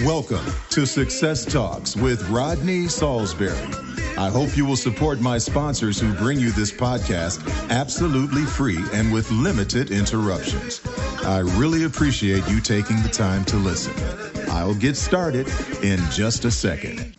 Welcome to Success Talks with Rodney Saulsberry. I hope you will support my sponsors who bring you this podcast absolutely free and with limited interruptions. I really appreciate you taking the time to listen. I'll get started in just a second.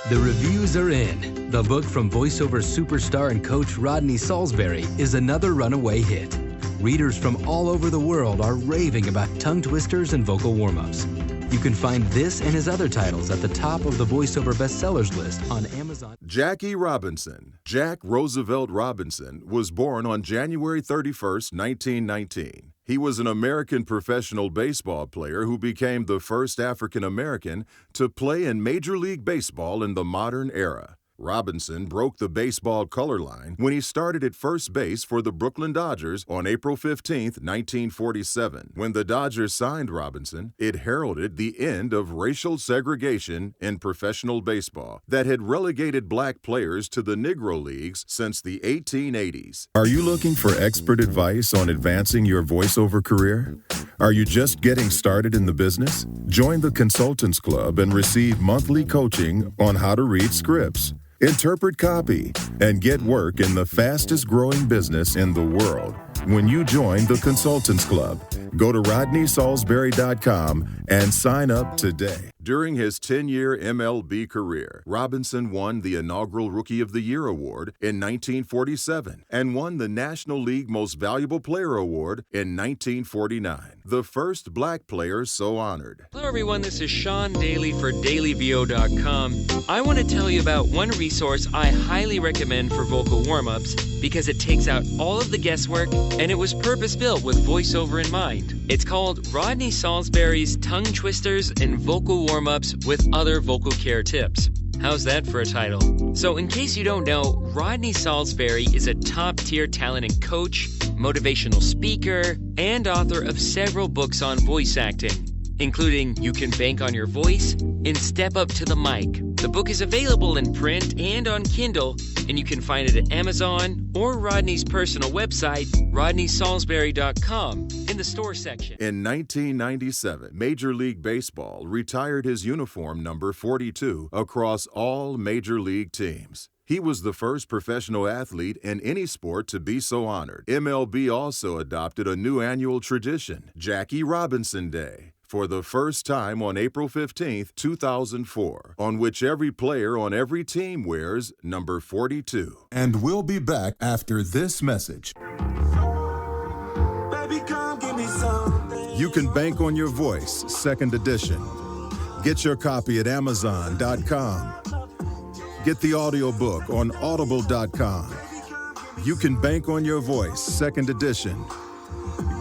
The reviews are in. The book from voiceover superstar and coach Rodney Saulsberry is another runaway hit. Readers from all over the world are raving about tongue twisters and vocal warm-ups. You can find this and his other titles at the top of the voiceover bestsellers list on Amazon. Jackie Robinson, Jack Roosevelt Robinson, was born on January 31st, 1919. He was an American professional baseball player who became the first African American to play in Major League Baseball in the modern era. Robinson broke the baseball color line when he started at first base for the Brooklyn Dodgers on April 15, 1947. When the Dodgers signed Robinson, it heralded the end of racial segregation in professional baseball that had relegated black players to the Negro Leagues since the 1880s. Are you looking for expert advice on advancing your voiceover career? Are you just getting started in the business? Join the Consultants Club and receive monthly coaching on how to read scripts, interpret copy, and get work in the fastest growing business in the world. When you join the Consultants Club, go to rodneysaulsberry.com and sign up today. During his 10-year MLB career, Robinson won the inaugural Rookie of the Year award in 1947 and won the National League Most Valuable Player award in 1949, the first black player so honored. Hello everyone, this is Sean Daly for dailyvo.com. I want to tell you about one resource I highly recommend for vocal warm-ups because it takes out all of the guesswork and it was purpose-built with voiceover in mind. It's called Rodney Saulsberry's Tongue Twisters and Vocal Warm-Ups with Other Vocal Care Tips. How's that for a title? So in case you don't know, Rodney Saulsberry is a top-tier talent and coach, motivational speaker, and author of several books on voice acting, including You Can Bank on Your Voice and Step Up to the Mic. The book is available in print and on Kindle, and you can find it at Amazon or Rodney's personal website, rodneysaulsberry.com, in the store section. In 1997, Major League Baseball retired his uniform number 42 across all Major League teams. He was the first professional athlete in any sport to be so honored. MLB also adopted a new annual tradition, Jackie Robinson Day, for the first time on April 15, 2004, on which every player on every team wears number 42. And we'll be back after this message. Baby, come give me something. You Can Bank on Your Voice, 2nd edition. Get your copy at Amazon.com. Get the audiobook on Audible.com. You Can Bank on Your Voice, 2nd edition.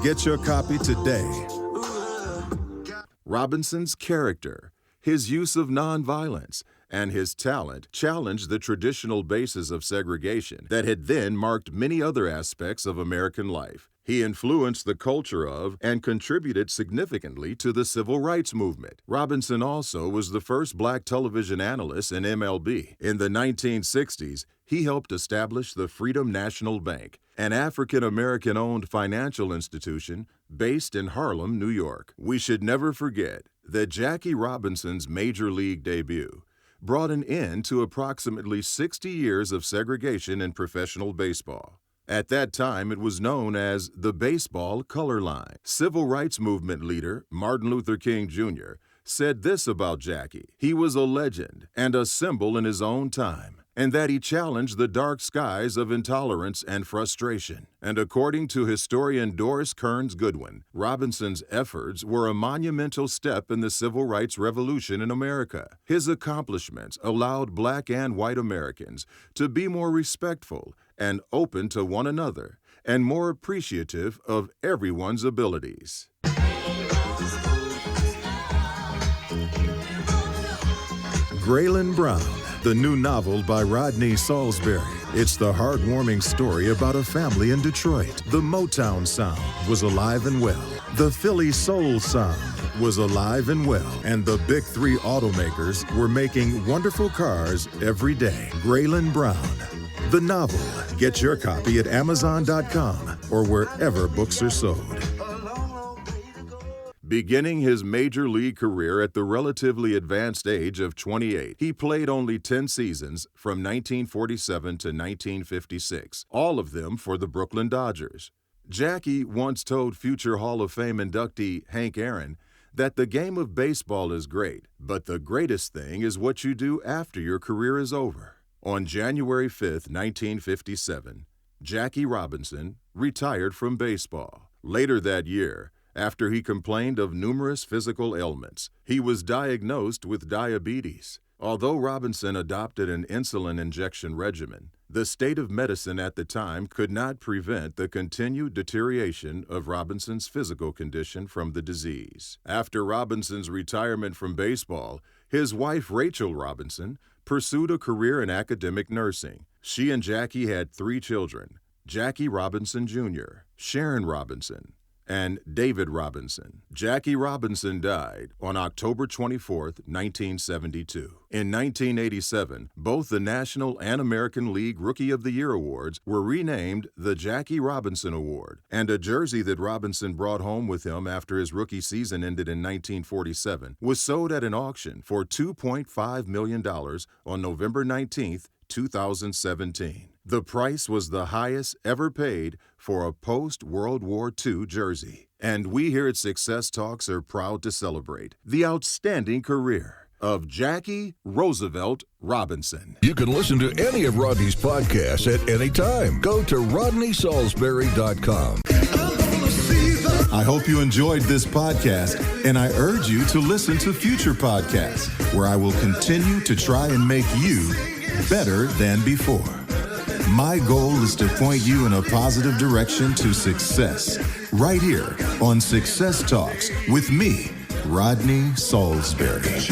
Get your copy today. Robinson's character, his use of nonviolence, and his talent challenged the traditional basis of segregation that had then marked many other aspects of American life. He influenced the culture of and contributed significantly to the civil rights movement. Robinson also was the first black television analyst in MLB. In the 1960s, he helped establish the Freedom National Bank, an African-American-owned financial institution based in Harlem, New York. We should never forget that Jackie Robinson's major league debut brought an end to approximately 60 years of segregation in professional baseball. At that time, it was known as the baseball color line. Civil rights movement leader Martin Luther King Jr. said this about Jackie: he was a legend and a symbol in his own time, and that he challenged the dark skies of intolerance and frustration. And according to historian Doris Kearns Goodwin, Robinson's efforts were a monumental step in the civil rights revolution in America. His accomplishments allowed black and white Americans to be more respectful and open to one another, and more appreciative of everyone's abilities. Graylin Brown, the new novel by Rodney Saulsberry. It's the heartwarming story about a family in Detroit. The Motown sound was alive and well. The Philly soul sound was alive and well. And the big three automakers were making wonderful cars every day. Graylin Brown, the novel. Get your copy at Amazon.com or wherever books are sold. Beginning his major league career at the relatively advanced age of 28, he played only 10 seasons from 1947 to 1956, all of them for the Brooklyn Dodgers. Jackie once told future Hall of Fame inductee Hank Aaron that the game of baseball is great, but the greatest thing is what you do after your career is over. On January 5, 1957, Jackie Robinson retired from baseball. Later that year, after he complained of numerous physical ailments, he was diagnosed with diabetes. Although Robinson adopted an insulin injection regimen, the state of medicine at the time could not prevent the continued deterioration of Robinson's physical condition from the disease. After Robinson's retirement from baseball, his wife Rachel Robinson pursued a career in academic nursing. She and Jackie had 3 children: Jackie Robinson Jr., Sharon Robinson, and David Robinson. Jackie Robinson died on October 24, 1972. In 1987, both the National and American League Rookie of the Year awards were renamed the Jackie Robinson Award, and a jersey that Robinson brought home with him after his rookie season ended in 1947 was sold at an auction for $2.5 million on November 19, 2017. The price was the highest ever paid for a post-World War II jersey. And we here at Success Talks are proud to celebrate the outstanding career of Jackie Roosevelt Robinson. You can listen to any of Rodney's podcasts at any time. Go to RodneySaulsberry.com. I hope you enjoyed this podcast, and I urge you to listen to future podcasts where I will continue to try and make you better than before. My goal is to point you in a positive direction to success, right here on Success Talks with me, Rodney Saulsberry.